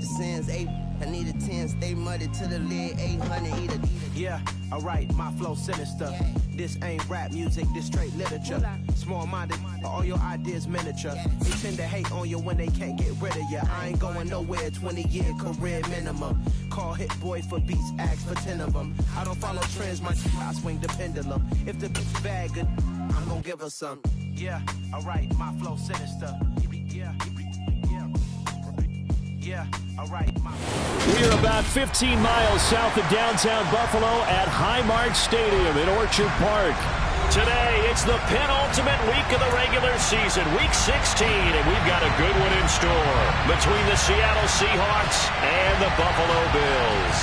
sins. I need a 10, stay muddy to the lid, 800, eat a. Yeah, alright, my flow sinister. Yeah. This ain't rap music, this straight literature. Small-minded, all your ideas miniature. They tend to hate on you when they can't get rid of you. I ain't going nowhere, 20-year career minimum. Call Hit Boy for beats, ask for 10 of them. I don't follow trends, I swing the pendulum. If the bitch bad good, I'm gonna give her some. Yeah, alright, my flow sinister. Yeah, alright. We are about 15 miles south of downtown Buffalo at Highmark Stadium in Orchard Park. Today, it's the penultimate week of the regular season, week 16, and we've got a good one in store between the Seattle Seahawks and the Buffalo Bills.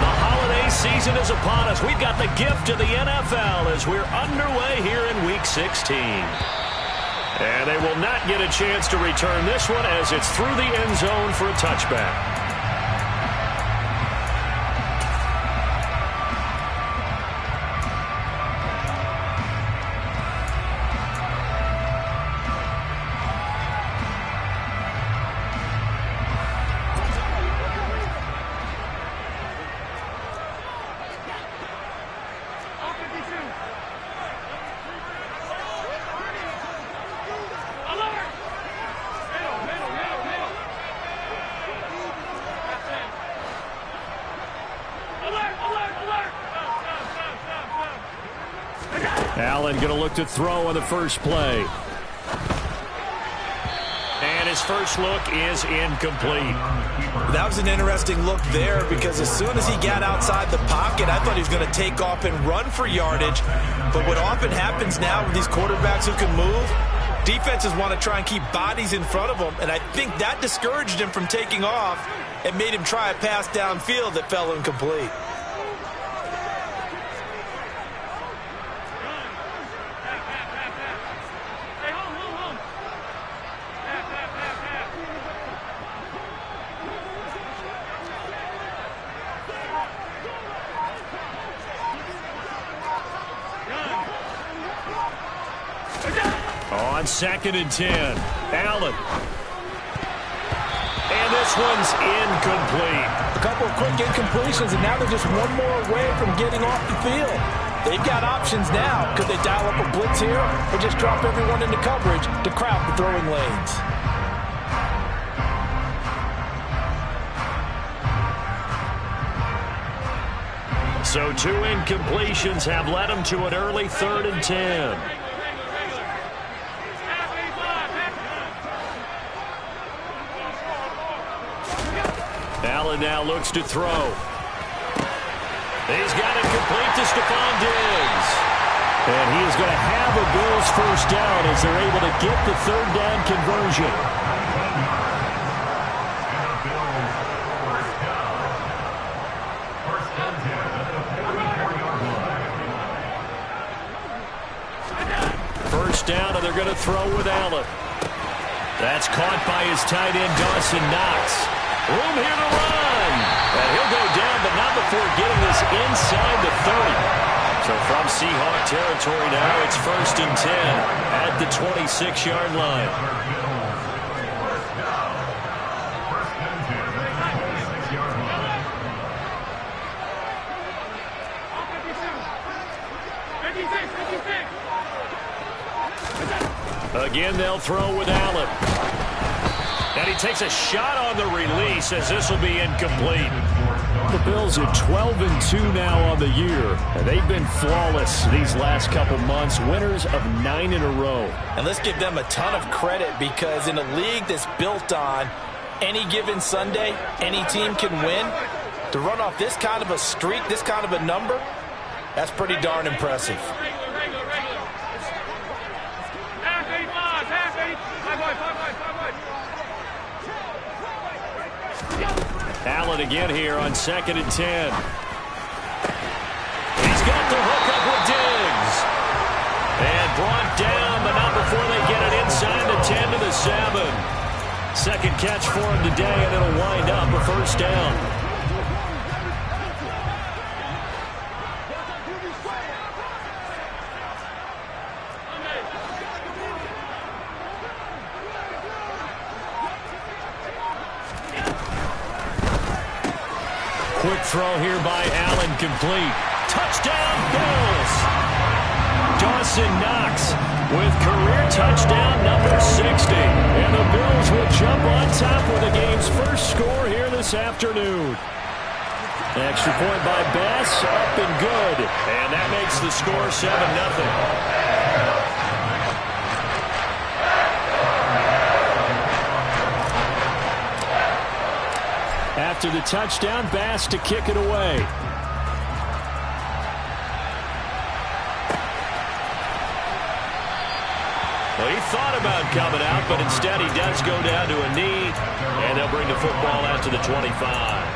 The holiday season is upon us. We've got the gift of the NFL as we're underway here in week 16. And they will not get a chance to return this one as it's through the end zone for a touchback. Allen going to look to throw on the first play. And his first look is incomplete. That was an interesting look there because as soon as he got outside the pocket, I thought he was going to take off and run for yardage. But what often happens now with these quarterbacks who can move, defenses want to try and keep bodies in front of them. And I think that discouraged him from taking off and made him try a pass downfield that fell incomplete. On 2nd and 10, Allen. And this one's incomplete. A couple of quick incompletions, and now they're just one more away from getting off the field. They've got options now. Could they dial up a blitz here or just drop everyone into coverage to crowd the throwing lanes? So 2 incompletions have led them to an early 3rd and 10. Allen now looks to throw. He's got it complete to Stephon Diggs. And he is going to have a Bills first down as they're able to get the 3rd down conversion. First down, and they're going to throw with Allen. That's caught by his tight end, Dawson Knox. Room here to run. And he'll go down, but not before getting this inside the 30. So from Seahawk territory now, it's 1st and 10 at the 26-yard line. Again, they'll throw with Allen. And he takes a shot on the release as this will be incomplete. The Bills are 12-2 now on the year, and they've been flawless these last couple months, winners of 9 in a row. And let's give them a ton of credit because in a league that's built on any given Sunday, any team can win. To run off this kind of a streak, this kind of a number, that's pretty darn impressive. Allen again here on 2nd and 10. He's got the hook up with Diggs. And brought down, but not before they get it inside the 10 to the 7. Second catch for him today, and it'll wind up a first down. Quick throw here by Allen, complete. Touchdown, Bills! Dawson Knox with career touchdown number 60. And the Bills will jump on top with the game's first score here this afternoon. Extra point by Bass, up and good. And that makes the score 7-0. After the touchdown, Bass to kick it away. Well, he thought about coming out, but instead he does go down to a knee, and they'll bring the football out to the 25.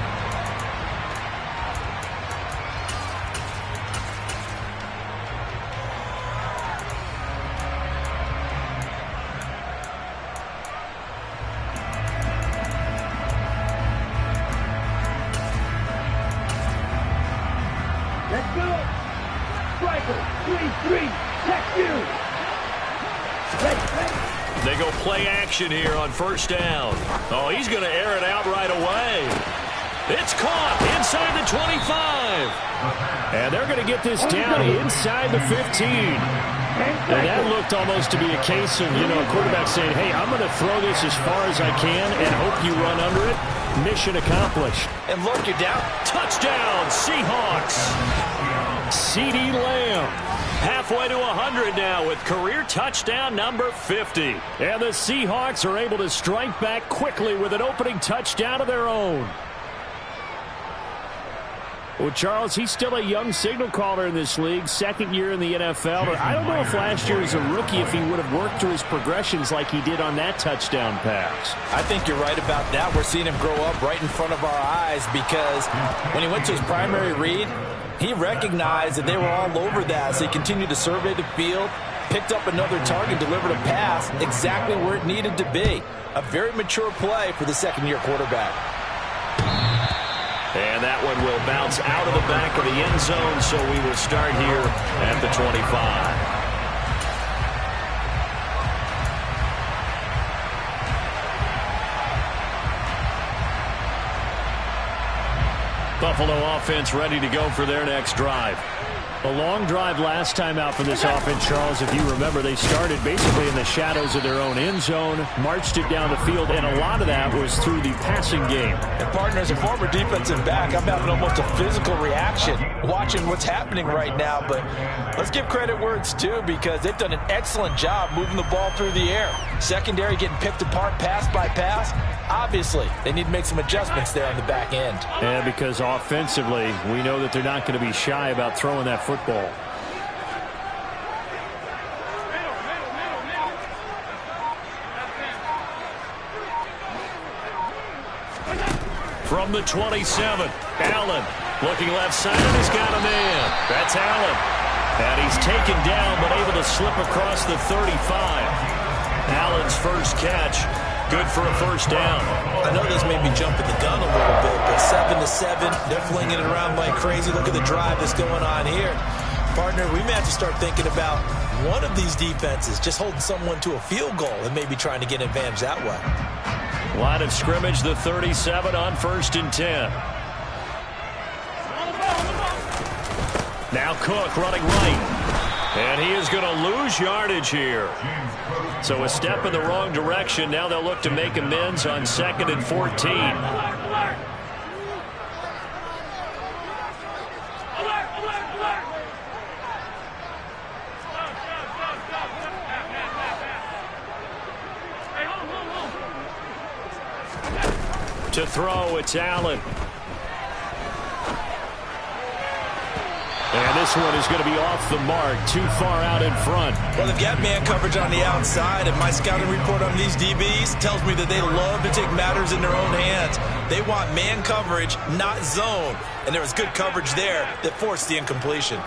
Let's go! Striker, 3-3, check you! They go play action here on first down. Oh, he's going to air it out right away. It's caught inside the 25. And they're going to get this down inside the 15. And that looked almost to be a case of, a quarterback saying, hey, I'm going to throw this as far as I can and hope you run under it. Mission accomplished. And look, you're down. Touchdown, Seahawks. CeeDee Lamb. Halfway to 100 now with career touchdown number 50. And the Seahawks are able to strike back quickly with an opening touchdown of their own. Well, Charles, he's still a young signal caller in this league, second year in the NFL. But I don't know if last year as a rookie if he would have worked through his progressions like he did on that touchdown pass. I think you're right about that. We're seeing him grow up right in front of our eyes because when he went to his primary read, he recognized that they were all over that, so he continued to survey the field, picked up another target, delivered a pass exactly where it needed to be. A very mature play for the second-year quarterback. And that one will bounce out of the back of the end zone, so we will start here at the 25. Buffalo offense ready to go for their next drive. A long drive last time out for this offense, Charles. If you remember, they started basically in the shadows of their own end zone, marched it down the field, and a lot of that was through the passing game. And partner, as a former defensive back, I'm having almost a physical reaction watching what's happening right now. But let's give credit where it's due because they've done an excellent job moving the ball through the air. Secondary getting picked apart pass by pass. Obviously, they need to make some adjustments there on the back end. And because offensively, we know that they're not going to be shy about throwing that football. From the 27, Allen looking left side, and he's got a man. That's Allen. And he's taken down, but able to slip across the 35. Allen's first catch. Good for a first down. I know this made me jump at the gun a little bit, but 7-7, they're flinging it around like crazy. Look at the drive that's going on here. Partner, we may have to start thinking about one of these defenses just holding someone to a field goal and maybe trying to get an advantage that way. Line of scrimmage, the 37 on 1st and 10. Now Cook running right. And he is going to lose yardage here. So a step in the wrong direction. Now they'll look to make amends on 2nd and 14. To throw, it's Allen. And this one is going to be off the mark, too far out in front. Well, they've got man coverage on the outside, and my scouting report on these DBs tells me that they love to take matters in their own hands. They want man coverage, not zone. And there was good coverage there that forced the incompletion.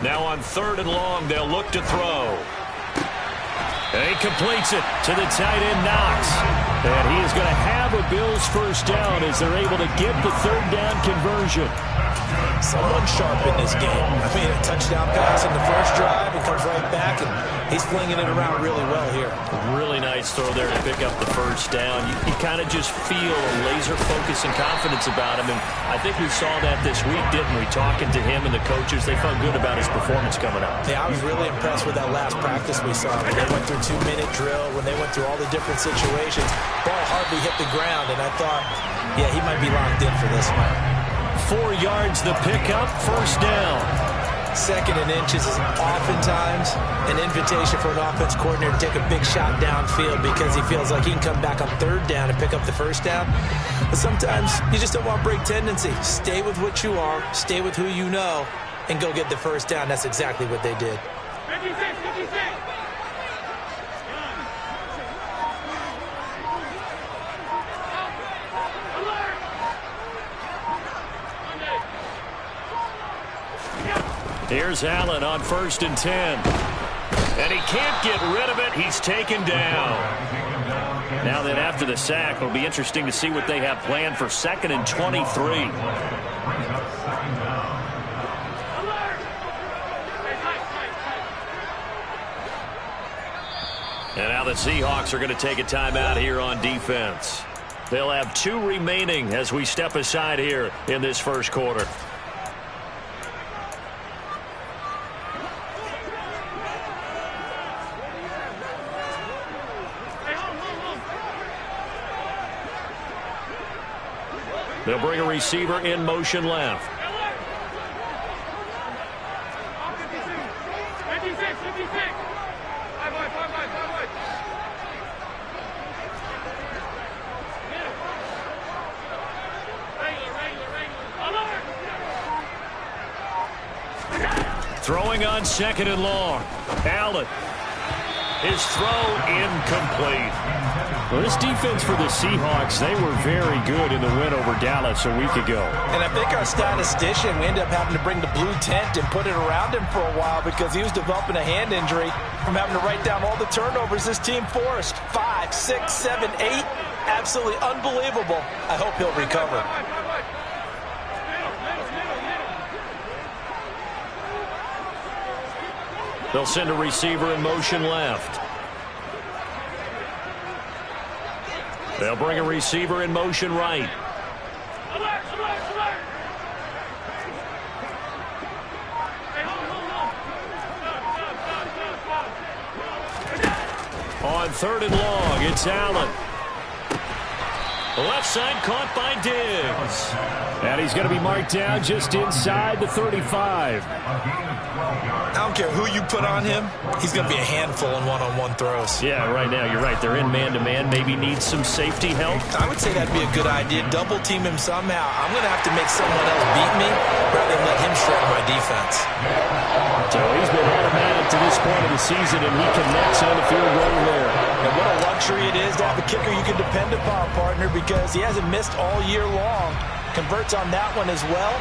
Now on 3rd and long, they'll look to throw. And he completes it to the tight end, Knox. And he is going to have a Bills first down as they're able to get the 3rd down conversion. Someone sharp in this game. I mean, a touchdown pass in the first drive. It comes right back and He's flinging it around really well here. Really nice throw there to pick up the first down. You kind of just feel a laser focus and confidence about him, and I think we saw that this week, didn't we? Talking to him and the coaches, they felt good about his performance coming up. Yeah, I was really impressed with that last practice we saw. When they went through 2-minute drill, when they went through all the different situations, ball hardly hit the ground, and I thought, yeah, he might be locked in for this one. 4 yards the pickup, first down. 2nd and inches is oftentimes an invitation for an offense coordinator to take a big shot downfield because he feels like he can come back on 3rd down and pick up the first down. But sometimes you just don't want break tendency. Stay with what you are, stay with who you know, and go get the first down. That's exactly what they did. 56, 56. Here's Allen on 1st and 10. And he can't get rid of it. He's taken down. Now then, after the sack, it'll be interesting to see what they have planned for 2nd and 23. And now the Seahawks are going to take a timeout here on defense. They'll have 2 remaining as we step aside here in this first quarter. They'll bring a receiver in motion left. 56, 56. Throwing on 2nd and long. Allen. His throw incomplete. Well, this defense for the Seahawks, they were very good in the win over Dallas a week ago. And I think our statistician, we ended up having to bring the blue tent and put it around him for a while because he was developing a hand injury from having to write down all the turnovers this team forced. 5, 6, 7, 8. Absolutely unbelievable. I hope he'll recover. They'll send a receiver in motion left. They'll bring a receiver in motion right. Alert, alert, alert. On 3rd and long, it's Allen. Left side caught by Diggs. And he's going to be marked down just inside the 35. I don't care who you put on him, he's going to be a handful in one-on-one throws. Yeah, right now, you're right. They're in man-to-man. Maybe needs some safety help. I would say that'd be a good idea. Double team him somehow. I'm going to have to make someone else beat me rather than let him shred my defense. So he's been automatic to this point of the season, and he connects on the field goal there. And what a luxury it is to have a kicker you can depend upon, partner, because he hasn't missed all year long. Converts on that one as well.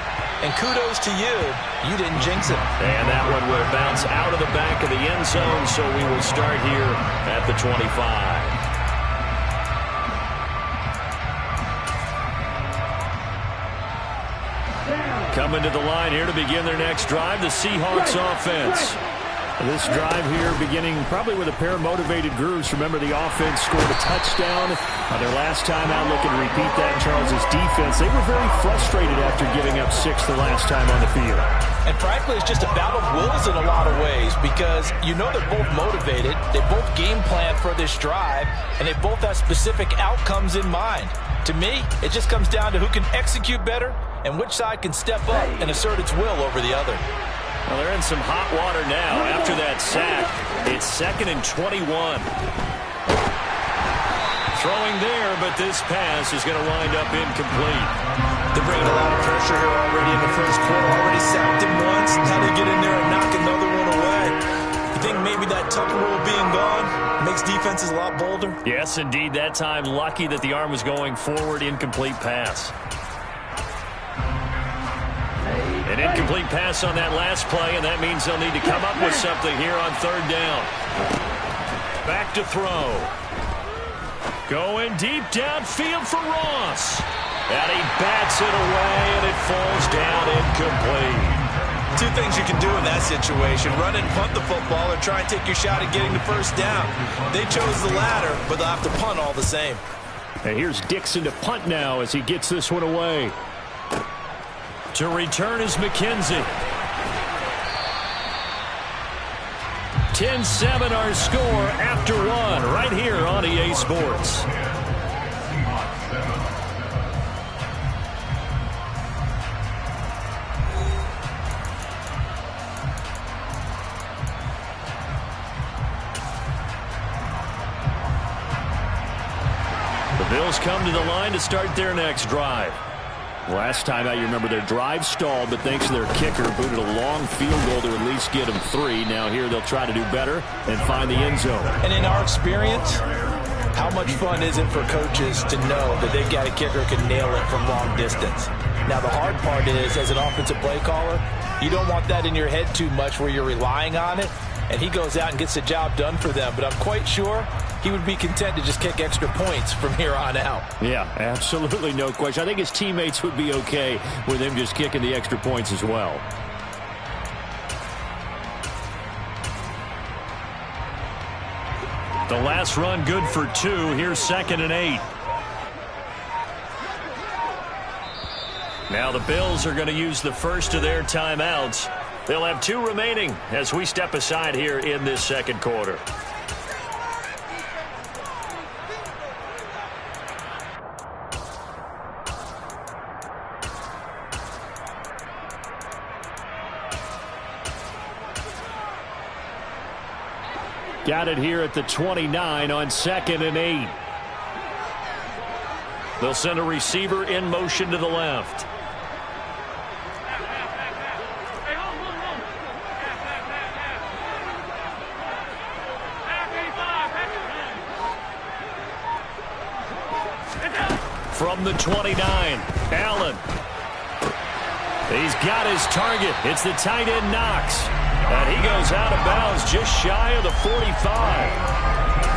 And kudos to you. You didn't jinx it. And that one will bounce out of the back of the end zone, so we will start here at the 25. Coming to the line here to begin their next drive, the Seahawks offense. This drive here beginning probably with a pair of motivated grooves. Remember, the offense scored a touchdown on their last time out. Looking to repeat that in Charles's defense. They were very frustrated after giving up 6 the last time on the field. And frankly, it's just a battle of wills in a lot of ways because you know they're both motivated. They both game plan for this drive, and they both have specific outcomes in mind. To me, it just comes down to who can execute better and which side can step up and assert its will over the other. Well, they're in some hot water now after that sack. It's 2nd and 21. Throwing there, but this pass is going to wind up incomplete. They're bringing a lot of pressure here already in the first quarter. Already sacked him once. How do they get in there and knock another one away? You think maybe that Tucker rule being gone makes defenses a lot bolder? Yes, indeed. That time, lucky that the arm was going forward. Incomplete pass. An incomplete pass on that last play, and that means they'll need to come up with something here on 3rd down. Back to throw. Going deep downfield for Ross. And he bats it away, and it falls down incomplete. Two things you can do in that situation: run and punt the football, or try and take your shot at getting the first down. They chose the latter, but they'll have to punt all the same. And here's Dixon to punt now as he gets this one away. To return is McKenzie. 10-7 our score after one right here on EA Sports. The Bills come to the line to start their next drive. Last time out, you remember their drive stalled, but thanks to their kicker, booted a long field goal to at least get them 3. Now here they'll try to do better and find the end zone. And in our experience, how much fun is it for coaches to know that they've got a kicker who can nail it from long distance? Now the hard part is, as an offensive play caller, you don't want that in your head too much where you're relying on it, and he goes out and gets the job done for them. But I'm quite sure he would be content to just kick extra points from here on out. Yeah, absolutely no question. I think his teammates would be okay with him just kicking the extra points as well. The last run good for 2. Here's 2nd and 8. Now the Bills are going to use the first of their timeouts. They'll have 2 remaining as we step aside here in this second quarter. Got it here at the 29 on 2nd and 8. They'll send a receiver in motion to the left. From the 29, Allen. He's got his target. It's the tight end Knox. And he goes out of bounds just shy of the 45.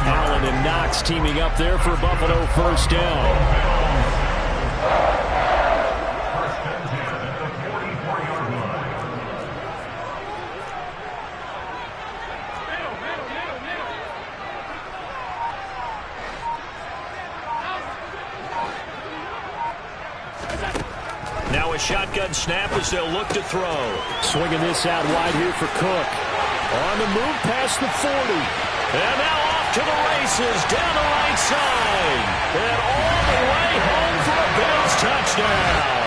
Allen and Knox teaming up there for Buffalo first down. Now a shotgun snap as they'll look to throw. Swinging this out wide here for Cook. On the move past the 40. And now off to the races down the right side. And all the way home for a Bills touchdown.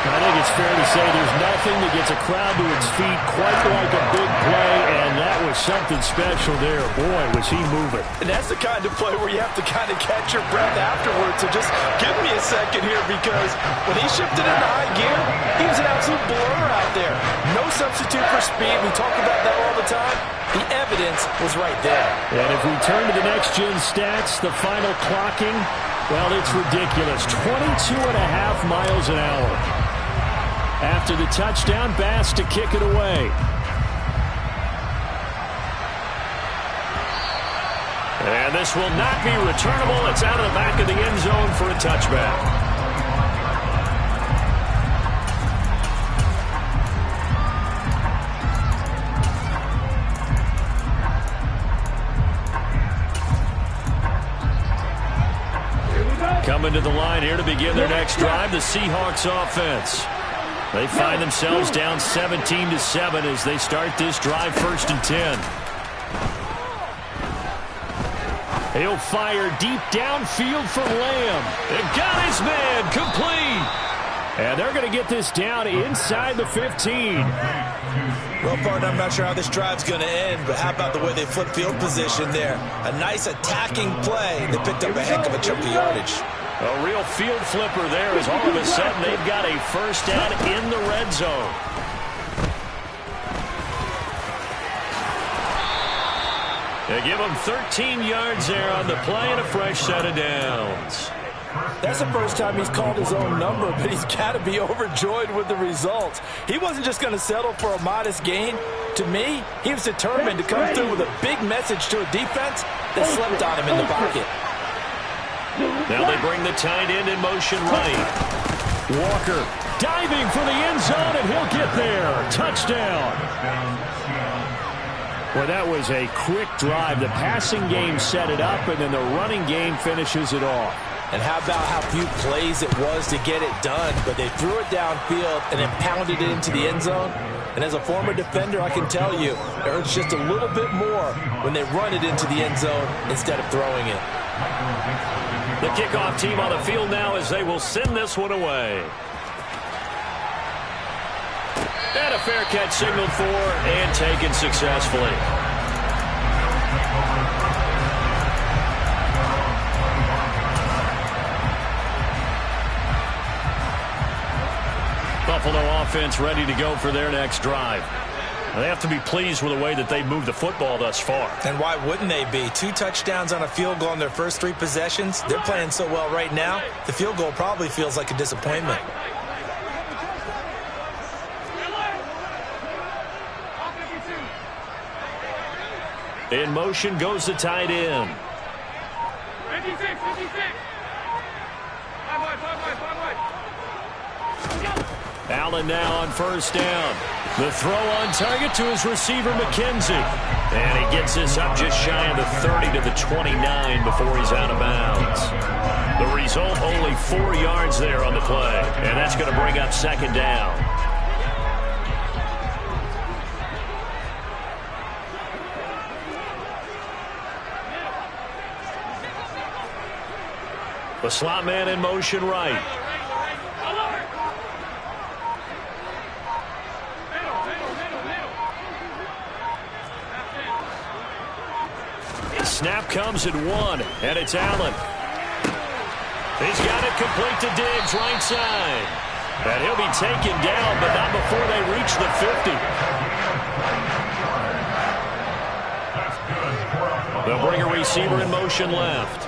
I think it's fair to say there's nothing that gets a crowd to its feet quite like a big play, and that was something special there. Boy, was he moving. And that's the kind of play where you have to kind of catch your breath afterwards. So just give me a second here, because when he shifted into high gear, he was an absolute blur out there. No substitute for speed. We talk about that all the time. The evidence was right there. And if we turn to the next-gen stats, the final clocking, well, it's ridiculous. 22.5 miles an hour. After the touchdown, Bass to kick it away. And this will not be returnable. It's out of the back of the end zone for a touchback. Coming to the line here to begin their next drive, the Seahawks offense. They find themselves down 17-7 as they start this drive, 1st and 10. He'll fire deep downfield for Lamb. And got his man complete. And they're going to get this down inside the 15. Well, partner, I'm not sure how this drive's going to end, but how about the way they flip field position there? A nice attacking play. They picked up a heck of a chunk of yardage. A real field flipper there as all of a sudden they've got a first down in the red zone. They give him 13 yards there on the play and a fresh set of downs. That's the first time he's called his own number, but he's got to be overjoyed with the results. He wasn't just going to settle for a modest gain. To me, he was determined to come through with a big message to a defense that slept on him in the pocket. Now they bring the tight end in motion right. Walker diving for the end zone, and he'll get there. Touchdown. Well, that was a quick drive. The passing game set it up, and then the running game finishes it off. And how about how few plays it was to get it done, but they threw it downfield and then pounded it into the end zone. And as a former defender, I can tell you, it hurts just a little bit more when they run it into the end zone instead of throwing it. The kickoff team on the field now as they will send this one away. And a fair catch signaled for and taken successfully. Buffalo offense ready to go for their next drive. They have to be pleased with the way that they've moved the football thus far. And why wouldn't they be? 2 touchdowns on a field goal in their first 3 possessions. They're playing so well right now, the field goal probably feels like a disappointment. In motion goes the tight end. 56. Allen now on first down. The throw on target to his receiver, McKenzie. And he gets this up just shy of the 30 to the 29 before he's out of bounds. The result, only 4 yards there on the play. And that's going to bring up second down. The slot man in motion right. Snap comes at 1, and it's Allen. He's got it complete to Diggs, right side. And he'll be taken down, but not before they reach the 50. They'll bring a receiver in motion left.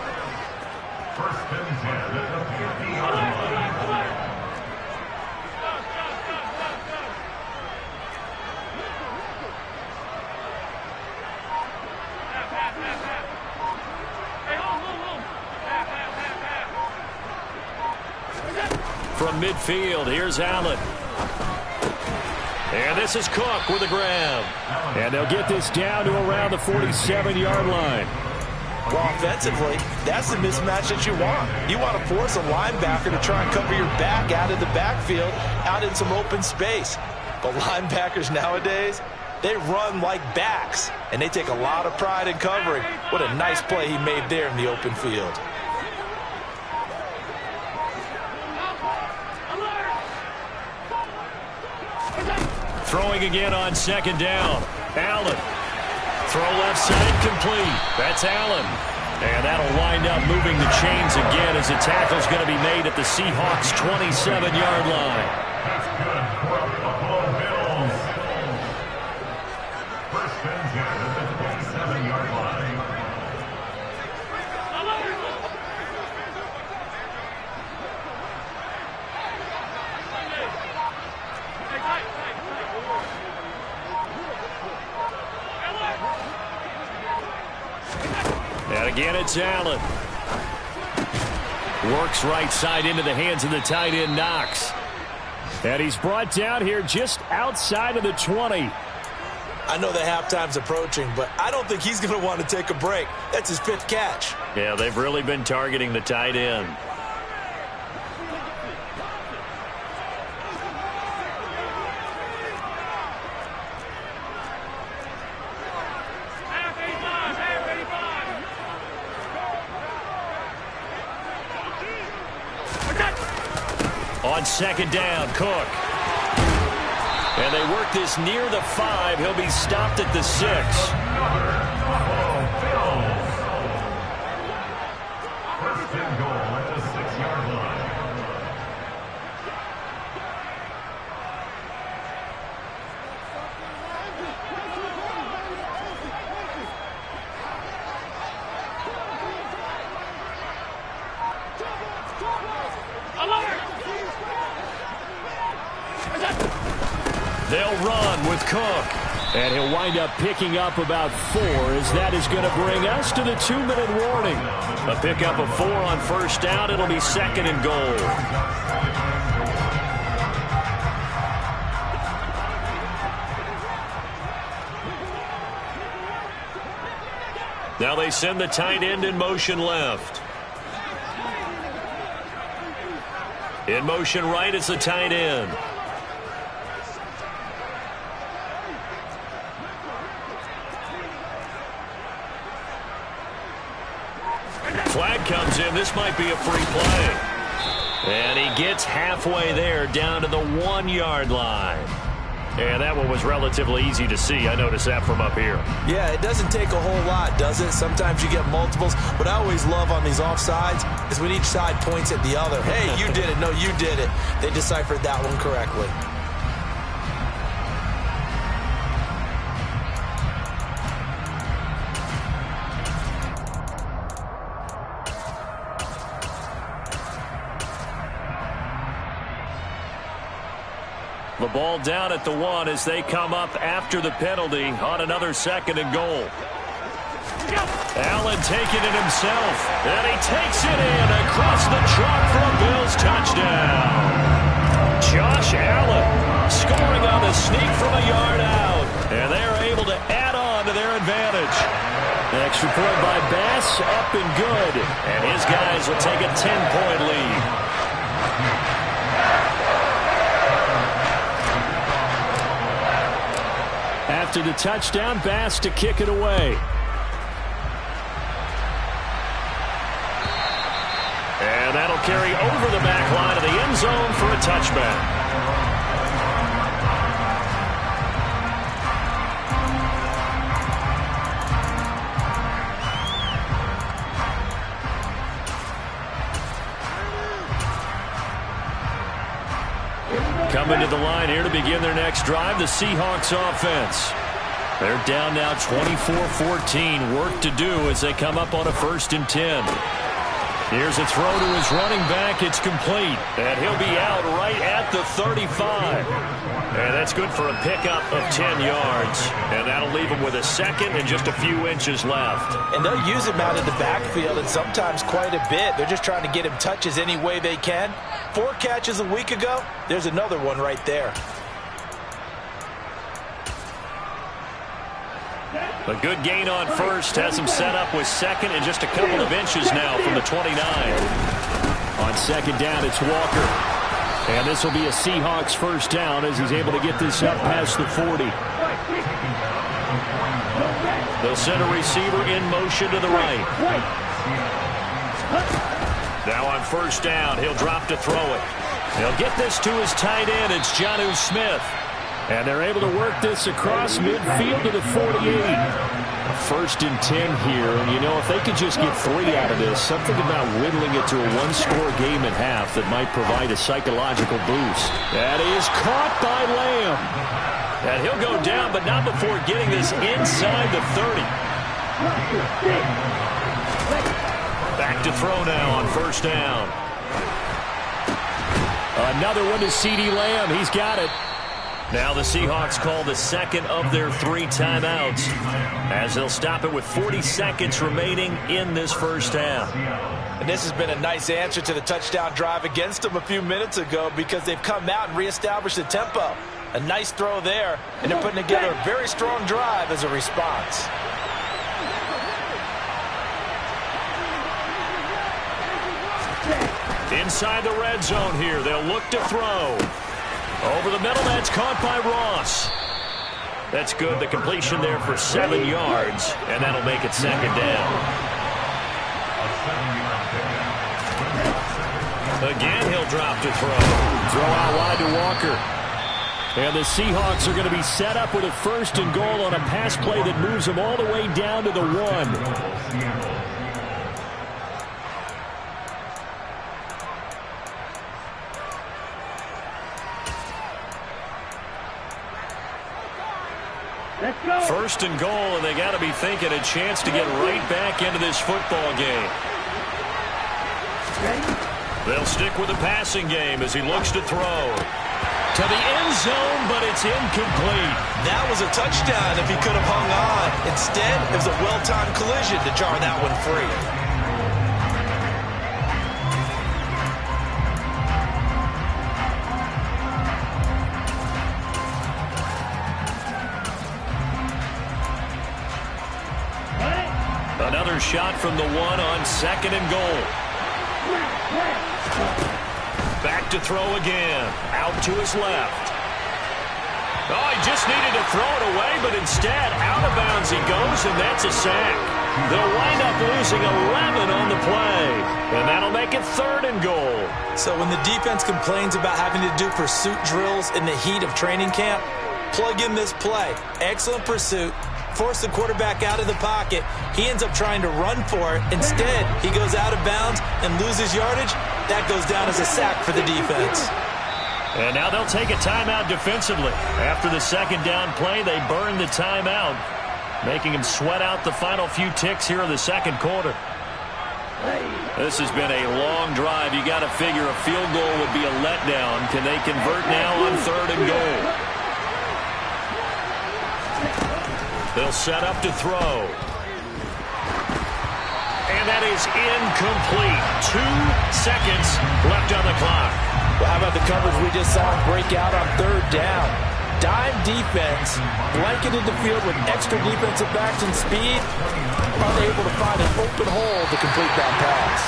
From midfield, here's Allen. And this is Cook with a grab. And they'll get this down to around the 47-yard line. Well, offensively, that's the mismatch that you want. You want to force a linebacker to try and cover your back out of the backfield, out in some open space. But linebackers nowadays, they run like backs, and they take a lot of pride in covering. What a nice play he made there in the open field. Throwing again on second down. Allen. Throw left side complete. That's Allen. And that'll wind up moving the chains again as the tackle's going to be made at the Seahawks' 27-yard line. That's good for Buffalo Bills. First and 10 at the 27-yard line. And again, it's Allen. Works right side into the hands of the tight end, Knox. And he's brought down here just outside of the 20. I know the halftime's approaching, but I don't think he's going to want to take a break. That's his 5th catch. Yeah, they've really been targeting the tight end. On second down, Cook. And they work this near the 5. He'll be stopped at the 6. First and goal at the 6-yard line. They'll run with Cook. And he'll wind up picking up about 4 as that is going to bring us to the 2-minute warning. A pickup of 4 on first down. It'll be second and goal. Now they send the tight end in motion left. In motion right is the tight end. Flag comes in. This might be a free play. And he gets halfway there down to the 1-yard line. And that one was relatively easy to see. I noticed that from up here. Yeah, it doesn't take a whole lot, does it? Sometimes you get multiples. What I always love on these offsides is when each side points at the other. Hey, you did it. No, you did it. They deciphered that one correctly. The ball down at the 1 as they come up after the penalty on another 2nd and goal. Allen taking it himself, and he takes it in across the chalk for a Bills touchdown. Josh Allen scoring on the sneak from a yard out, and they are able to add on to their advantage. The extra point by Bass, up and good, and his guys will take a 10-point lead. After the touchdown, Bass to kick it away. And that'll carry over the back line of the end zone for a touchback. Coming to the line here to begin their next drive, the Seahawks offense. They're down now 24-14. Work to do as they come up on a 1st and 10. Here's a throw to his running back. It's complete. And he'll be out right at the 35. And that's good for a pickup of 10 yards. And that'll leave him with a 2nd and just a few inches left. And they'll use him out of the backfield and sometimes quite a bit. They're just trying to get him touches any way they can. 4 catches a week ago. There's another one right there. A good gain on 1st has him set up with 2nd and just a couple of inches now from the 29. On 2nd down, it's Walker. And this will be a Seahawks 1st down as he's able to get this up past the 40. They'll send a receiver in motion to the right. Now on 1st down, he'll drop to throw it. He'll get this to his tight end. It's Jonnu Smith. And they're able to work this across midfield to the 48. 1st and 10 here. And, you know, if they could just get 3 out of this, something about whittling it to a 1-score game at half that might provide a psychological boost. That is caught by Lamb. And he'll go down, but not before getting this inside the 30. Back to throw now on 1st down. Another one to CeeDee Lamb. He's got it. Now the Seahawks call the 2nd of their 3 timeouts as they'll stop it with 40 seconds remaining in this 1st half. And this has been a nice answer to the touchdown drive against them a few minutes ago because they've come out and reestablished the tempo. A nice throw there, and they're putting together a very strong drive as a response. Inside the red zone here, they'll look to throw. Over the middle, that's caught by Ross. That's good. The completion there for 7 yards, and that'll make it 2nd down. Again, he'll drop to throw. Throw out wide to Walker. And the Seahawks are going to be set up with a 1st and goal on a pass play that moves them all the way down to the 1. Let's go. 1st and goal, and they got to be thinking a chance to get right back into this football game. They'll stick with the passing game as he looks to throw. To the end zone, but it's incomplete. That was a touchdown if he could have hung on. Instead, it was a well-timed collision to jar that one free. Another shot from the one on 2nd and goal. Back to throw again. Out to his left. Oh, he just needed to throw it away, but instead, out of bounds he goes, and that's a sack. They'll wind up losing 11 on the play, and that'll make it 3rd and goal. So when the defense complains about having to do pursuit drills in the heat of training camp, plug in this play. Excellent pursuit. Force the quarterback out of the pocket. He ends up trying to run for it. Instead, he goes out of bounds and loses yardage. That goes down as a sack for the defense. And now they'll take a timeout defensively. After the 2nd down play, they burn the timeout, making them sweat out the final few ticks here in the 2nd quarter. This has been a long drive. You got to figure a field goal would be a letdown. Can they convert now on 3rd and goal? They'll set up to throw. And that is incomplete. 2 seconds left on the clock. Well, how about the coverage we just saw him break out on 3rd down? Dime defense, blanketed the field with extra defensive backs and speed. Are they able to find an open hole to complete that pass?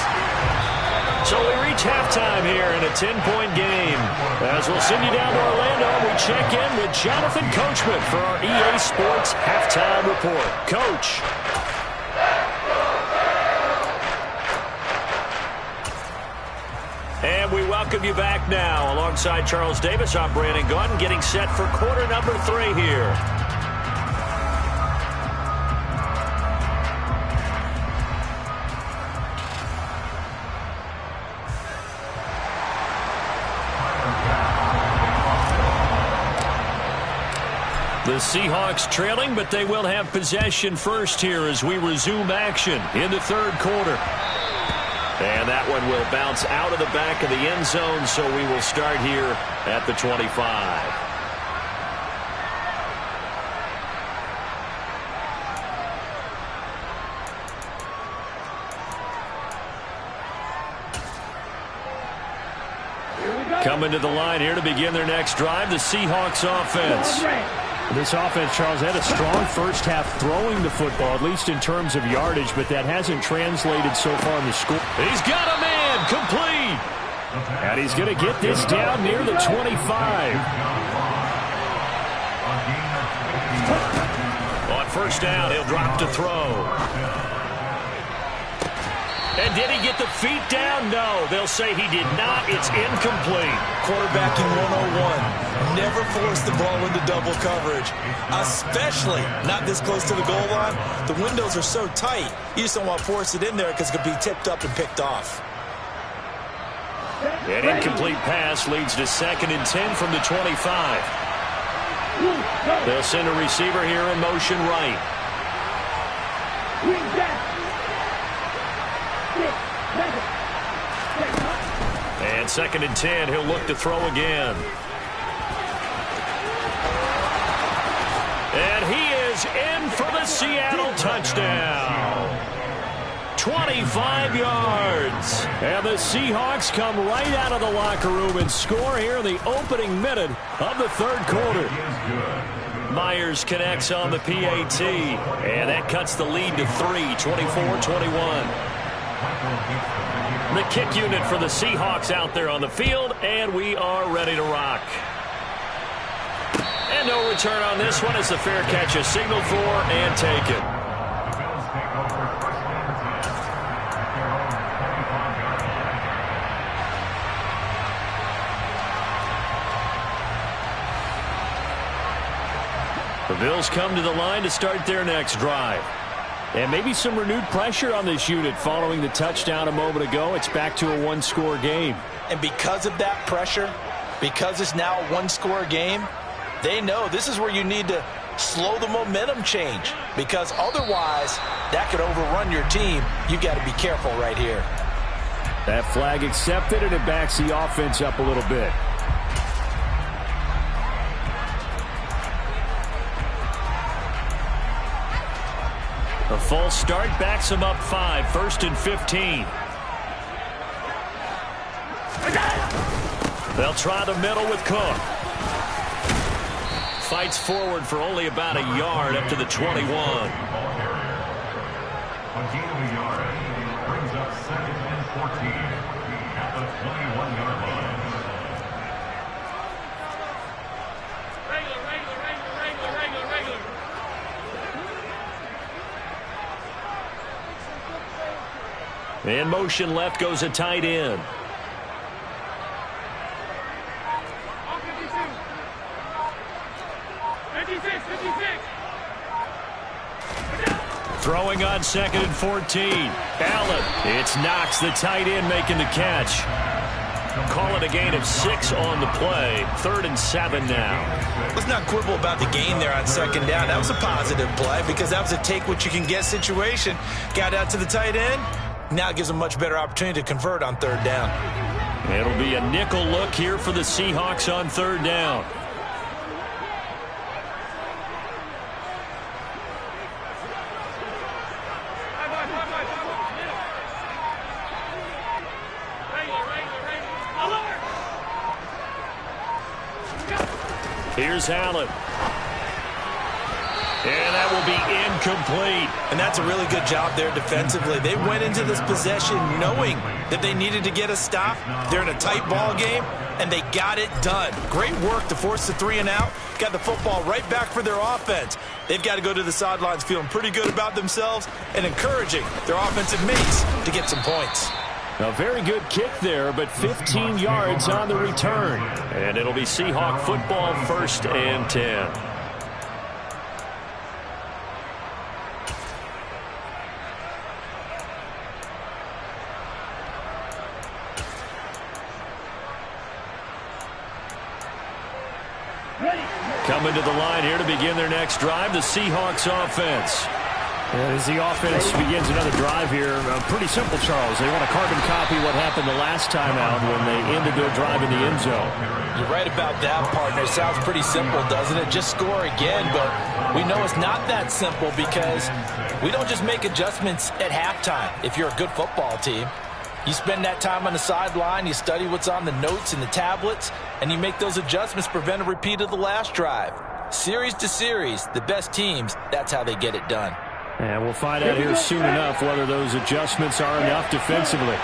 So we reach halftime here in a 10-point game. As we'll send you down to Orlando, we check in with Jonathan Coachman for our EA Sports Halftime Report. Coach. And we welcome you back now. Alongside Charles Davis, I'm Brandon Gunn, getting set for quarter number 3 here. The Seahawks trailing, but they will have possession first here as we resume action in the 3rd quarter. And that one will bounce out of the back of the end zone, so we will start here at the 25. Coming to the line here to begin their next drive, the Seahawks offense. This offense, Charles, had a strong first half throwing the football, at least in terms of yardage, but that hasn't translated so far in the score. He's got a man, complete. And he's going to get this down near the 25. On 1st down, he'll drop to throw. And did he get the feet down? No, they'll say he did not. It's incomplete. Quarterbacking 101. Never force the ball into double coverage, especially not this close to the goal line. The windows are so tight, you just don't want to force it in there because it could be tipped up and picked off. An incomplete pass leads to 2nd and 10 from the 25. They'll send a receiver here in motion right. And 2nd and 10, he'll look to throw again. And he is in for the Seattle touchdown. 25 yards. And the Seahawks come right out of the locker room and score here in the opening minute of the 3rd quarter. Myers connects on the PAT, and that cuts the lead to 3, 24-21. The kick unit for the Seahawks out there on the field, and we are ready to rock. And no return on this one as the fair catch is signaled for and taken. The Bills come to the line to start their next drive. And maybe some renewed pressure on this unit following the touchdown a moment ago. It's back to a 1-score game. And because of that pressure, because it's now a 1-score game, they know this is where you need to slow the momentum change, because otherwise that could overrun your team. You've got to be careful right here. That flag accepted, and it backs the offense up a little bit. A false start backs him up 5, 1st and 15. They'll try the middle with Cook. Fights forward for only about a yard up to the 21. A gain of a yard brings up 2nd and 14 at the 21-yard line. In motion left goes a tight end. Throwing on 2nd and 14. Allen. It's Knox, the tight end, making the catch. Call it a gain of 6 on the play. 3rd and 7 now. Let's not quibble about the gain there on 2nd down. That was a positive play because that was a take-what-you-can-get situation. Got out to the tight end. Now it gives them a much better opportunity to convert on 3rd down. It'll be a nickel look here for the Seahawks on 3rd down. Here's Allen. And that will be incomplete. And that's a really good job there defensively. They went into this possession knowing that they needed to get a stop. They're in a tight ball game, and they got it done. Great work to force the 3 and out. Got the football right back for their offense. They've got to go to the sidelines feeling pretty good about themselves and encouraging their offensive mates to get some points. A very good kick there, but 15 yards on the return. And it'll be Seahawk football, 1st and 10. Coming to the line here to begin their next drive, the Seahawks offense. As the offense begins another drive here, pretty simple, Charles. They want to carbon copy what happened the last time out when they ended their drive in the end zone. You're right about that, partner. It sounds pretty simple, doesn't it? Just score again, but we know it's not that simple because we don't just make adjustments at halftime if you're a good football team. You spend that time on the sideline, you study what's on the notes and the tablets, and you make those adjustments to prevent a repeat of the last drive. Series to series, the best teams, that's how they get it done. And we'll find out here soon enough whether those adjustments are enough defensively.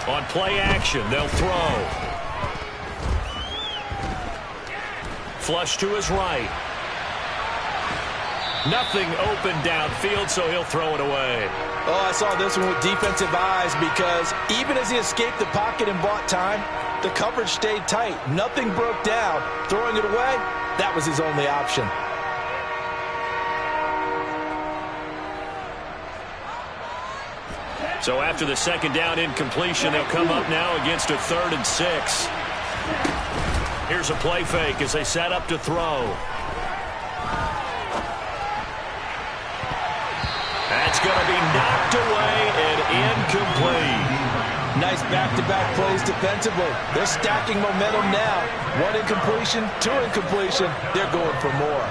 On play action, they'll throw. Flush to his right. Nothing open downfield, so he'll throw it away. Oh, I saw this one with defensive eyes because even as he escaped the pocket and bought time, the coverage stayed tight. Nothing broke down. Throwing it away, that was his only option. So after the 2nd down incompletion, they'll come up now against a 3rd and 6. Here's a play fake as they set up to throw. That's going to be knocked away and incomplete. Nice back-to-back plays defensively. They're stacking momentum now. 1 incompletion, 2 incompletion. They're going for more.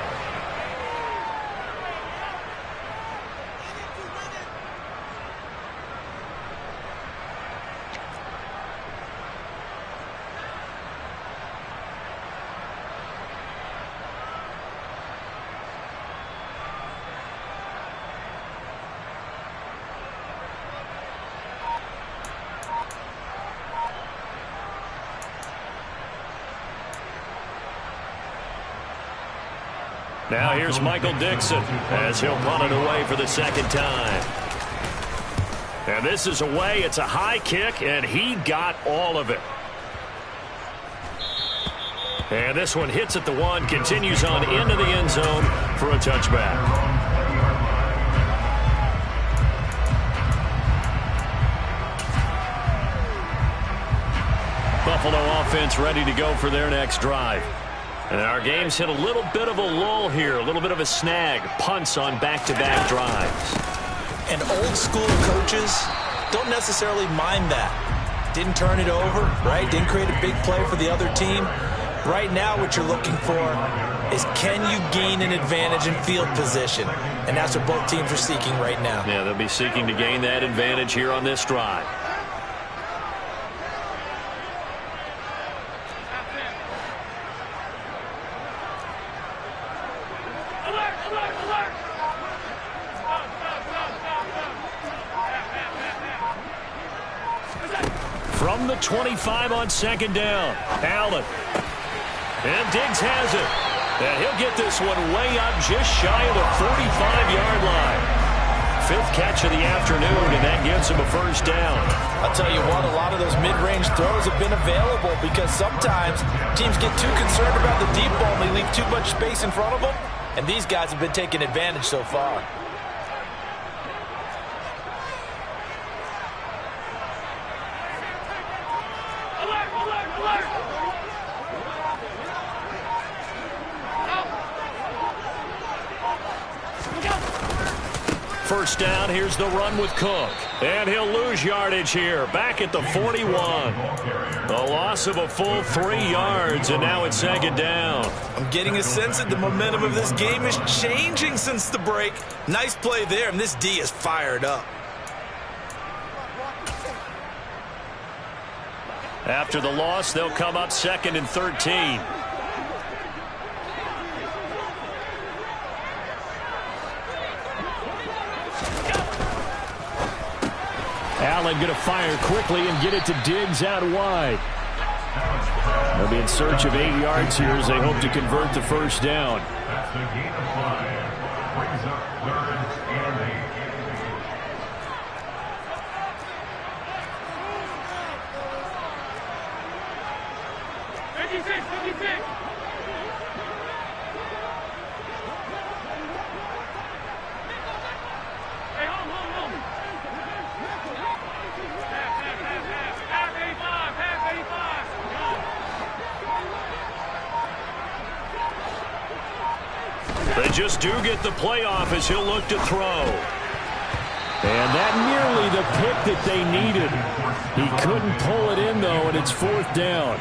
Now here's Michael Dixon as he'll punt it away for the 2nd time. And this is away. It's a high kick, and he got all of it. And this one hits at the 1, continues on into the end zone for a touchback. Buffalo offense ready to go for their next drive. And our game's hit a little bit of a lull here, a little bit of a snag. Punts on back-to-back drives. And old-school coaches don't necessarily mind that. Didn't turn it over, right? Didn't create a big play for the other team. Right now what you're looking for is can you gain an advantage in field position? And that's what both teams are seeking right now. Yeah, they'll be seeking to gain that advantage here on this drive. From the 25 on second down. Allen. And Diggs has it. And he'll get this one way up just shy of the 45-yard line. 5th catch of the afternoon, and that gives him a first down. I'll tell you what, a lot of those mid-range throws have been available because sometimes teams get too concerned about the deep ball and they leave too much space in front of them, and these guys have been taking advantage so far. First down, here's the run with Cook. And he'll lose yardage here, back at the 41. The loss of a full 3 yards, and now it's second down. I'm getting a sense that the momentum of this game is changing since the break. Nice play there, and this D is fired up. After the loss, they'll come up 2nd and 13. Allen going to fire quickly and get it to Diggs out wide. They'll be in search of 8 yards here as they hope to convert the first down. That's a gain of 5. Brings up 3rd and 8. 56. Hey, home. They just do get the playoff as he'll look to throw. And that nearly the pick that they needed. He couldn't pull it in, though, and it's 4th down.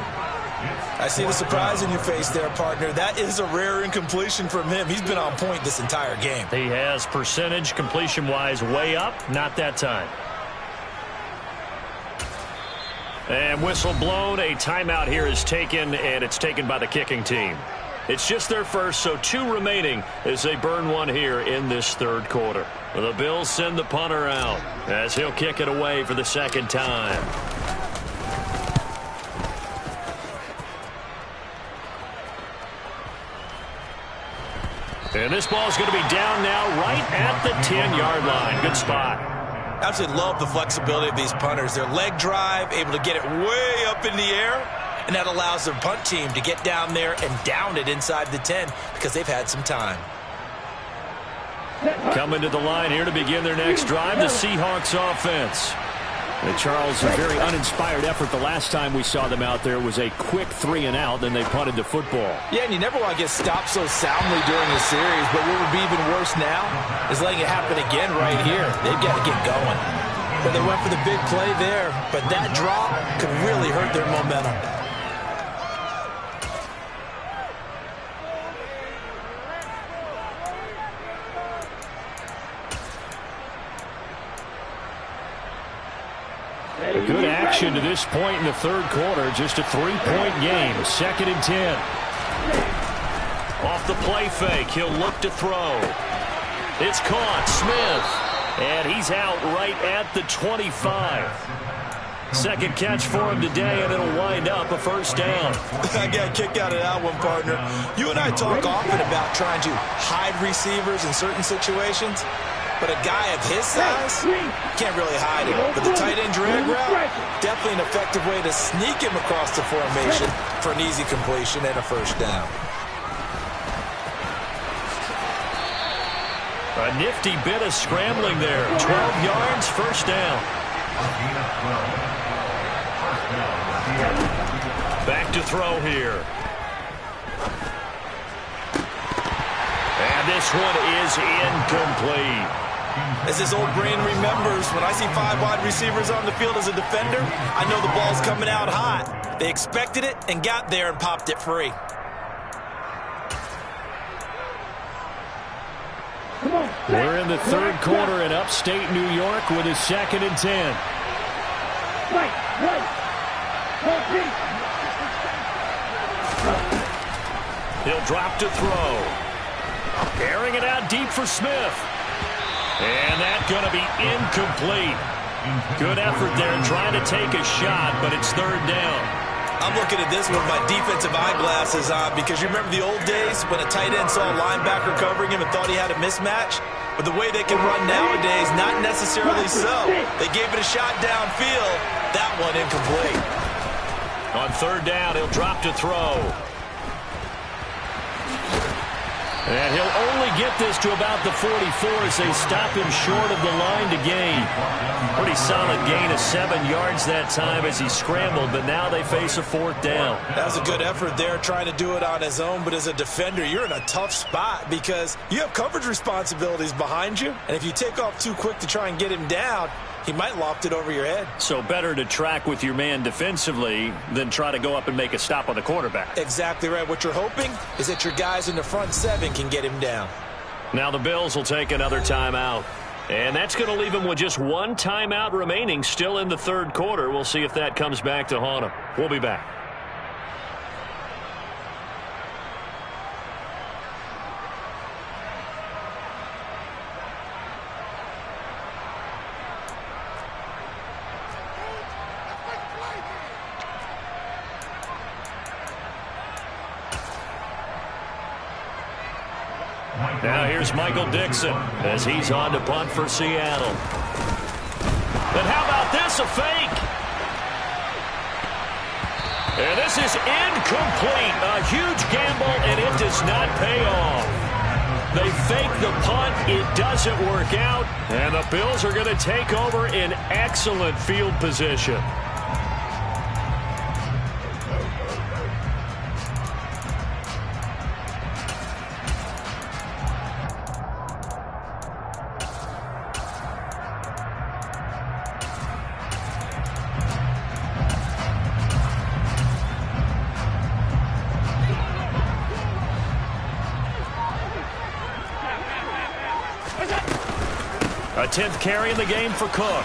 I see the surprise in your face there, partner. That is a rare incompletion from him. He's been on point this entire game. He has percentage completion-wise way up. Not that time. And whistle blown. A timeout here is taken, and it's taken by the kicking team. It's just their first, so 2 remaining as they burn one here in this 3rd quarter. The Bills send the punter out as he'll kick it away for the 2nd time. And this ball is going to be down now right at the 10-yard line. Good spot. Absolutely love the flexibility of these punters. Their leg drive, able to get it way up in the air, and that allows their punt team to get down there and down it inside the 10 because they've had some time. Coming to the line here to begin their next drive, the Seahawks offense. And Charles, a very uninspired effort the last time we saw them out there was a quick 3 and out, then they punted the football. Yeah, and you never want to get stopped so soundly during the series, but what would be even worse now is letting it happen again right here. They've got to get going. But they went for the big play there, but that drop could really hurt their momentum. Good action to this point in the 3rd quarter. Just a 3-point game. 2nd and 10. Off the play fake. He'll look to throw. It's caught. Smith. And he's out right at the 25. 2nd catch for him today, and it'll wind up a first down. I got a kick out of that one, partner. You and I talk often about trying to hide receivers in certain situations. But a guy of his size can't really hide him. But the tight end drag route, definitely an effective way to sneak him across the formation for an easy completion and a first down. A nifty bit of scrambling there. 12 yards, first down. Back to throw here. And this one is incomplete. As his old brain remembers, when I see 5 wide receivers on the field as a defender, I know the ball's coming out hot. They expected it and got there and popped it free. We're in the 3rd quarter in upstate New York with a 2nd and 10. He'll drop to throw. Airing it out deep for Smith. And that's going to be incomplete. Good effort there trying to take a shot, but it's third down. I'm looking at this with my defensive eyeglasses on because you remember the old days when a tight end saw a linebacker covering him and thought he had a mismatch? But the way they can run nowadays, not necessarily so. They gave it a shot downfield. That one incomplete. On third down, he'll drop to throw. And he'll only get this to about the 44 as they stop him short of the line to gain. Pretty solid gain of 7 yards that time as he scrambled, but now they face a fourth down. That was a good effort there trying to do it on his own, but as a defender, you're in a tough spot because you have coverage responsibilities behind you, and if you take off too quick to try and get him down, he might loft it over your head. So better to track with your man defensively than try to go up and make a stop on the quarterback. Exactly right. What you're hoping is that your guys in the front 7 can get him down. Now the Bills will take another timeout. And that's going to leave him with just one timeout remaining still in the third quarter. We'll see if that comes back to haunt him. We'll be back. Now here's Michael Dixon as he's on to punt for Seattle. And how about this, a fake? And this is incomplete. A huge gamble, and it does not pay off. They fake the punt. It doesn't work out. And the Bills are going to take over in excellent field position. A 10th carry in the game for Cook.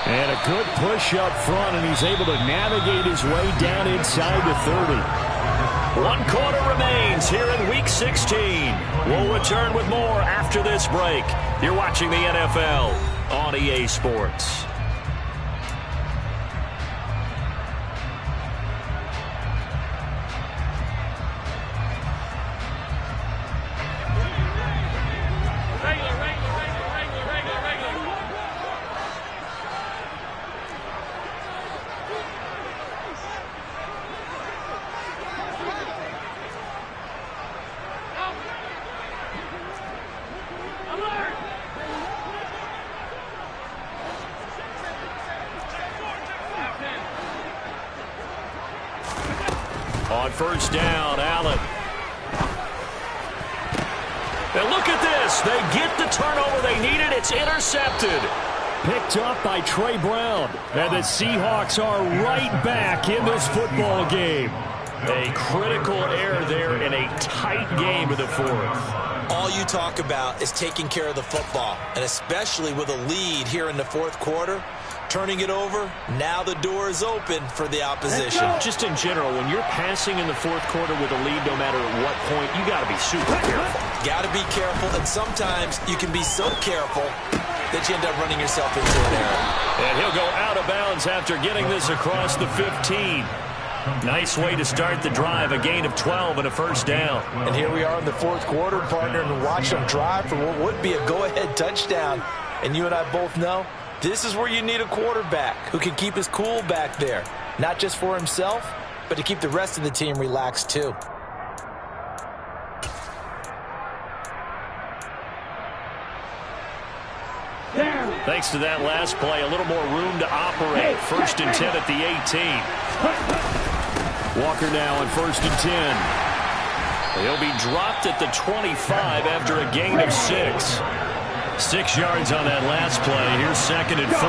And a good push up front, and he's able to navigate his way down inside the 30. 1 quarter remains here in Week 16. We'll return with more after this break. You're watching the NFL on EA Sports. On first down, Allen. And look at this. They get the turnover they needed. It's intercepted. Picked up by Trey Brown. And the Seahawks are right back in this football game. A critical error there in a tight game in the fourth. All you talk about is taking care of the football, and especially with a lead here in the fourth quarter. Turning it over, now the door is open for the opposition. Just in general, when you're passing in the fourth quarter with a lead, no matter at what point, you got to be super careful. Got to be careful, and sometimes you can be so careful that you end up running yourself into an error. And he'll go out of bounds after getting this across the 15. Nice way to start the drive, a gain of 12 and a first down. And here we are in the fourth quarter, partner, and watch them drive for what would be a go-ahead touchdown. And you and I both know this is where you need a quarterback who can keep his cool back there, not just for himself, but to keep the rest of the team relaxed too. Thanks to that last play, a little more room to operate. First and 10 at the 18. Walker now on first and 10. He'll be dropped at the 25 after a gain of 6. 6 yards on that last play. Here's second and 4.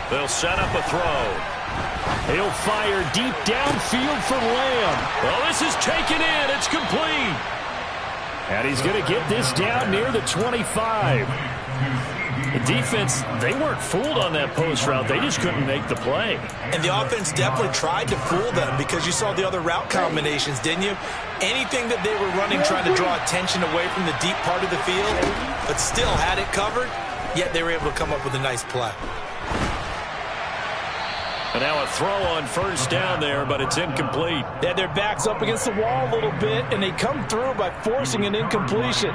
They'll set up a throw. He'll fire deep downfield for Lamb. Well, this is taken in. It's complete. And he's going to get this down near the 25. The defense, they weren't fooled on that post route. They just couldn't make the play. And the offense definitely tried to fool them because you saw the other route combinations, didn't you? Anything that they were running trying to draw attention away from the deep part of the field, but still had it covered, yet they were able to come up with a nice play. And now a throw on first down there, but it's incomplete. They had their backs up against the wall a little bit, and they come through by forcing an incompletion.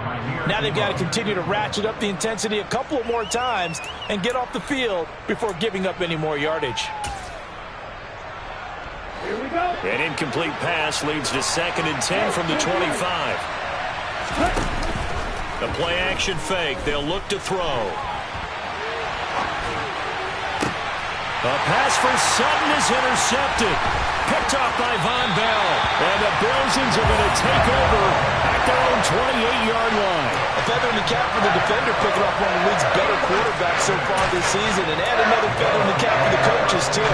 Now they've got to continue to ratchet up the intensity a couple of more times and get off the field before giving up any more yardage. Here we go. An incomplete pass leads to 2nd and 10 from the 25. The play action fake. They'll look to throw. A pass for Sutton is intercepted. Picked off by Von Bell. And the Belgians are going to take over at their own 28-yard line. A feather in the cap for the defender, picking off one of the league's better quarterbacks so far this season. And add another feather in the cap for the coaches, too.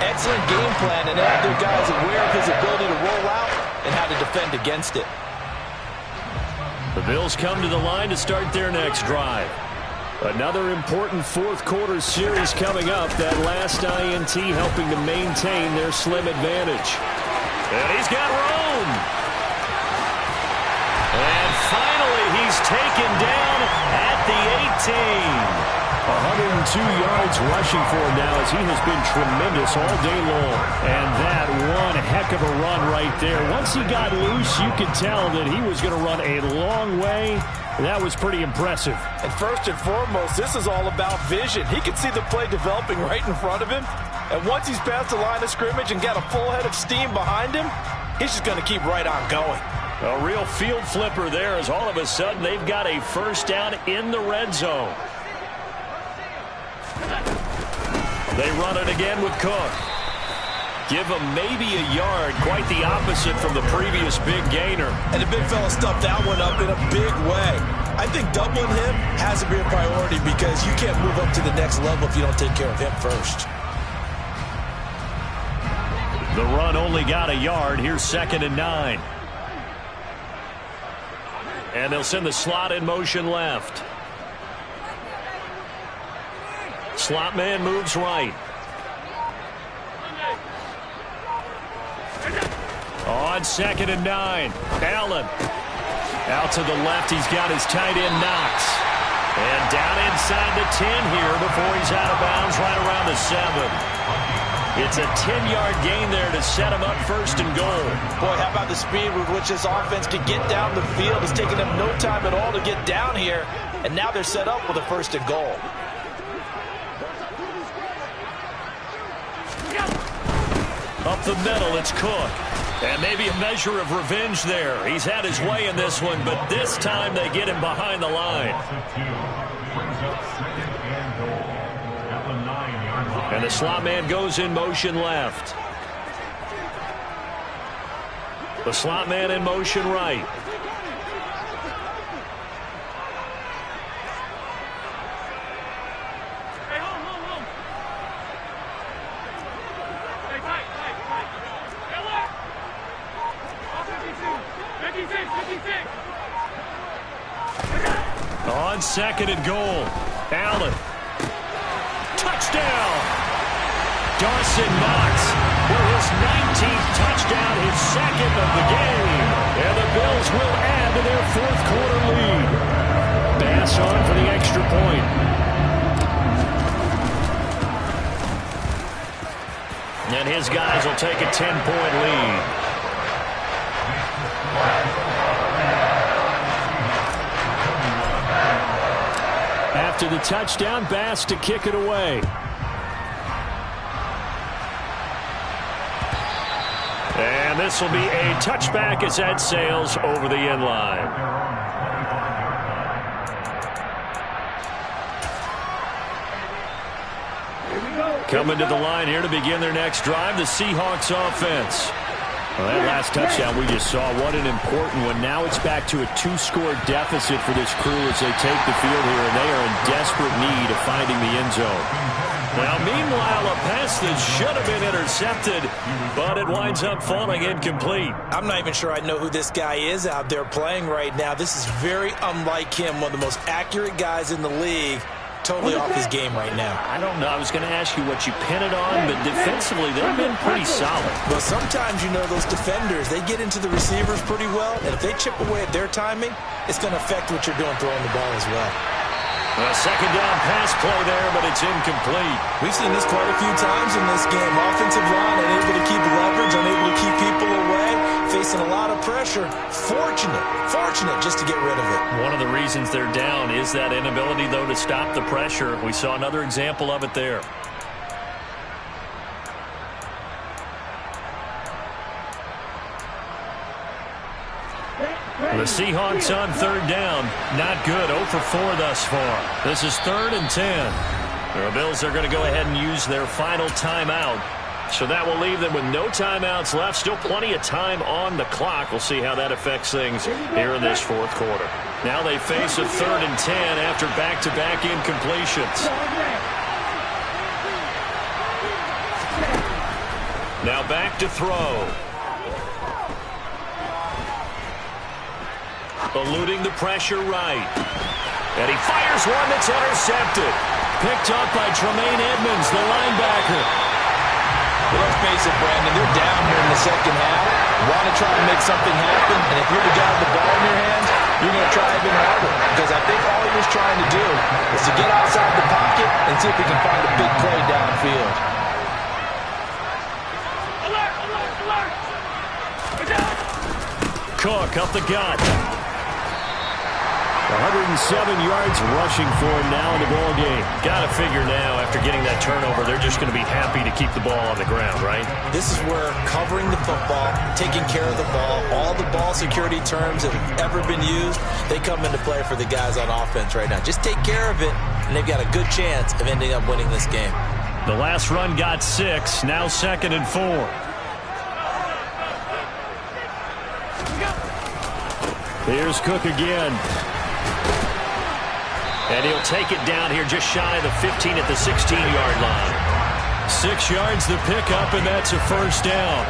Excellent game plan, and have their guys aware of his ability to roll out and how to defend against it. The Bills come to the line to start their next drive. Another important fourth-quarter series coming up. That last INT helping to maintain their slim advantage. And he's got room. And finally, he's taken down at the 18. 102 yards rushing for him now as he has been tremendous all day long. And that one heck of a run right there. Once he got loose, you could tell that he was going to run a long way. That was pretty impressive. And first and foremost, this is all about vision. He can see the play developing right in front of him. And once he's past the line of scrimmage and got a full head of steam behind him, he's just going to keep right on going. A real field flipper there as all of a sudden they've got a first down in the red zone. They run it again with Cook. Give him maybe a yard, quite the opposite from the previous big gainer. And the big fella stuffed that one up in a big way. I think doubling him has to be a priority because you can't move up to the next level if you don't take care of him first. The run only got a yard. Here's 2nd and 9. And they'll send the slot in motion left. Slot man moves right. On 2nd and 9. Allen. Out to the left. He's got his tight end Knox. And down inside the 10 here before he's out of bounds right around the 7. It's a 10-yard gain there to set him up 1st and goal. Boy, how about the speed with which this offense can get down the field? It's taken them no time at all to get down here. And now they're set up with a 1st and goal. Up the middle, it's Cook. And maybe a measure of revenge there. He's had his way in this one, but this time they get him behind the line. And the slot man goes in motion left. The slot man in motion right. On 2nd and goal. Allen. Touchdown. Dawson Knox for his 19th touchdown, his 2nd of the game. And the Bills will add to their 4th-quarter lead. Bass on for the extra point. And his guys will take a 10-point lead. After the touchdown, Bass to kick it away. And this will be a touchback as that sails over the end line. Coming to the line here to begin their next drive, the Seahawks offense. Well, that last touchdown we just saw, what an important one. Now it's back to a 2-score deficit for this crew as they take the field here, and they are in desperate need of finding the end zone. Now, meanwhile, a pass that should have been intercepted, but it winds up falling incomplete. I'm not even sure I know who this guy is out there playing right now. This is very unlike him, one of the most accurate guys in the league. totally off his game right now. I don't know. I was going to ask you what you pin it on, but defensively, they've been pretty solid. But sometimes, you know, those defenders, they get into the receivers pretty well, and if they chip away at their timing, it's going to affect what you're doing throwing the ball as well. A second down pass play there, but it's incomplete. We've seen this quite a few times in this game. Offensive line unable to keep leverage, unable to keep people away, facing a lot of pressure. Fortunate just to get rid of it. One of the reasons they're down is that inability, though, to stop the pressure. We saw another example of it there. The Seahawks on third down. Not good. 0 for 4 thus far. This is 3rd and 10. The Bills are going to go ahead and use their final timeout. So that will leave them with no timeouts left. Still plenty of time on the clock. We'll see how that affects things here in this 4th quarter. Now they face a 3rd and 10 after back-to-back incompletions. Now back to throw. Eluding the pressure right. And he fires one that's intercepted. Picked up by Tremaine Edmonds, the linebacker. Well, let's face it, Brandon, they're down here in the second half. Want to try to make something happen, and if you're the guy with the ball in your hands, you're going to try even harder. Because I think all he was trying to do is to get outside the pocket and see if he can find a big play downfield. Cook up the gut. 107 yards rushing for him now in the ball game. Got to figure now, after getting that turnover, they're just going to be happy to keep the ball on the ground, right? This is where covering the football, taking care of the ball, all the ball security terms that have ever been used, they come into play for the guys on offense right now. Just take care of it, and they've got a good chance of ending up winning this game. The last run got 6, now 2nd and 4. Here's Cook again. And he'll take it down here just shy of the 15 at the 16-yard line. 6 yards the pickup, and that's a first down.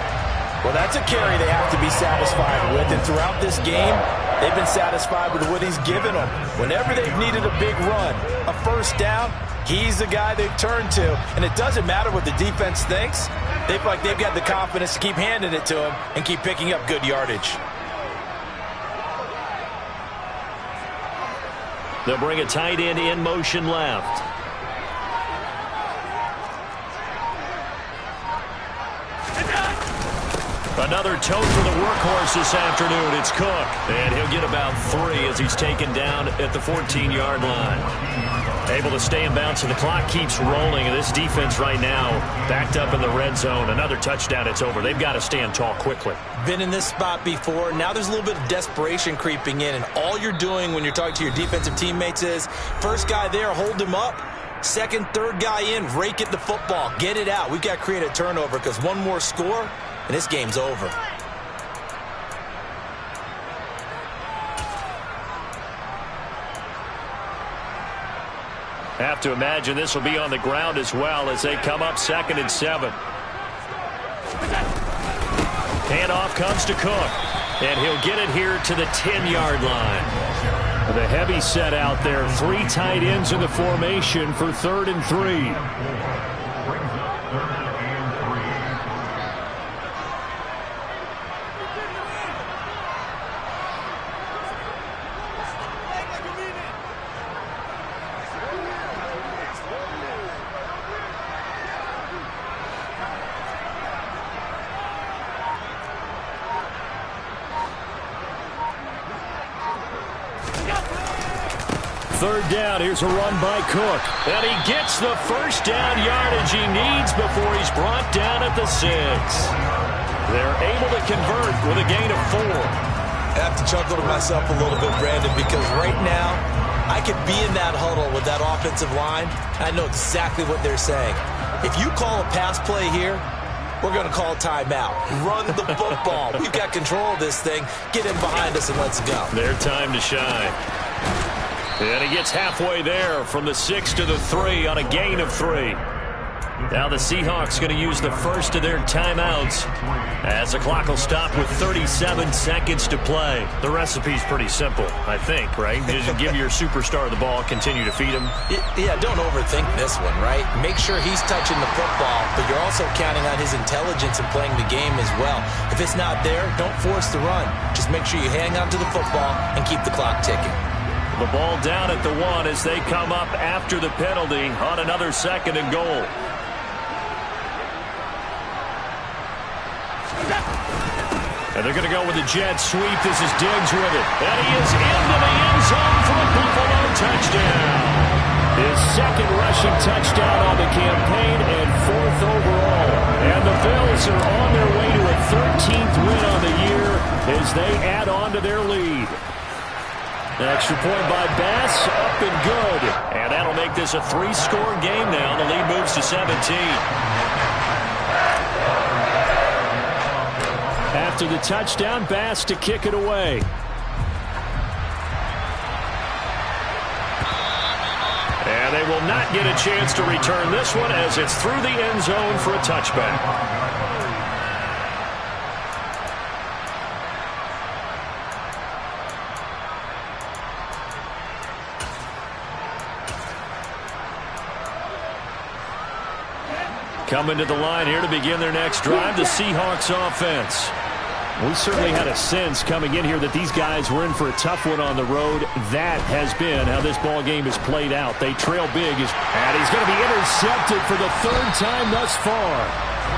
Well, that's a carry they have to be satisfied with. And throughout this game, they've been satisfied with what he's given them. Whenever they've needed a big run, a first down, he's the guy they've turned to. And it doesn't matter what the defense thinks. They feel like they've got the confidence to keep handing it to him and keep picking up good yardage. They'll bring a tight end in motion left. Another tote for the workhorse this afternoon. It's Cook, and he'll get about 3 as he's taken down at the 14-yard line. Able to stay in bounds, and the clock keeps rolling. And this defense right now backed up in the red zone. Another touchdown, it's over. They've got to stand tall quickly. Been in this spot before. Now there's a little bit of desperation creeping in, and all you're doing when you're talking to your defensive teammates is first guy there, hold him up. Second, third guy in, rake at the football. Get it out. We've got to create a turnover because one more score, and this game's over. Have to imagine this will be on the ground as well as they come up 2nd and 7. Handoff comes to Cook, and he'll get it here to the 10-yard line. The heavy set out there. 3 tight ends in the formation for 3rd and 3. Third down, here's a run by Cook. And he gets the first down yardage he needs before he's brought down at the 6. They're able to convert with a gain of 4. I have to chuckle to myself a little bit, Brandon, because right now I could be in that huddle with that offensive line. I know exactly what they're saying. If you call a pass play here, we're going to call a timeout. Run the football. We've got control of this thing. Get him behind us and let's go. Their time to shine. And he gets halfway there from the 6 to the 3 on a gain of 3. Now the Seahawks going to use the first of their timeouts as the clock will stop with 37 seconds to play. The recipe's pretty simple, I think, right? Just give your superstar the ball, continue to feed him. Yeah, don't overthink this one, right? Make sure he's touching the football, but you're also counting on his intelligence in playing the game as well. If it's not there, don't force the run. Just make sure you hang on to the football and keep the clock ticking. The ball down at the 1 as they come up after the penalty on another 2nd and goal. And they're going to go with a jet sweep. This is Diggs with it. And he is into the end zone for a Buffalo touchdown. His 2nd rushing touchdown on the campaign and 4th overall. And the Bills are on their way to a 13th win on the year as they add on to their lead. An extra point by Bass, up and good. And that'll make this a 3-score game now. The lead moves to 17. After the touchdown, Bass to kick it away. And they will not get a chance to return this one as it's through the end zone for a touchback. Coming to the line here to begin their next drive, the Seahawks offense. We certainly had a sense coming in here that these guys were in for a tough one on the road. That has been how this ball game is played out. They trail big, and he's going to be intercepted for the 3rd time thus far.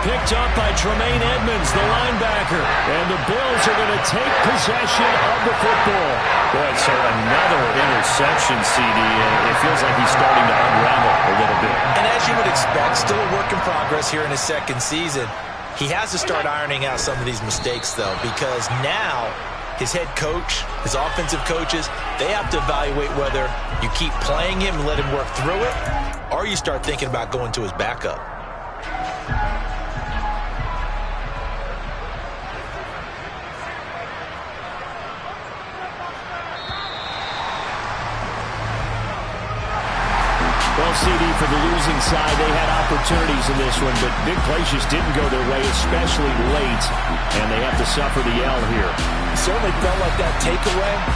Picked up by Tremaine Edmonds, the linebacker. And the Bills are going to take possession of the football. Boy, so another interception, CD. It feels like he's starting to unravel a little bit. And as you would expect, still a work in progress here in his 2nd season. He has to start ironing out some of these mistakes, though, because now his head coach, his offensive coaches, they have to evaluate whether you keep playing him and let him work through it, or you start thinking about going to his backup. Well, CD, for the losing side, they had opportunities in this one, but big plays just didn't go their way, especially late, and they have to suffer the L here. Certainly felt like that takeaway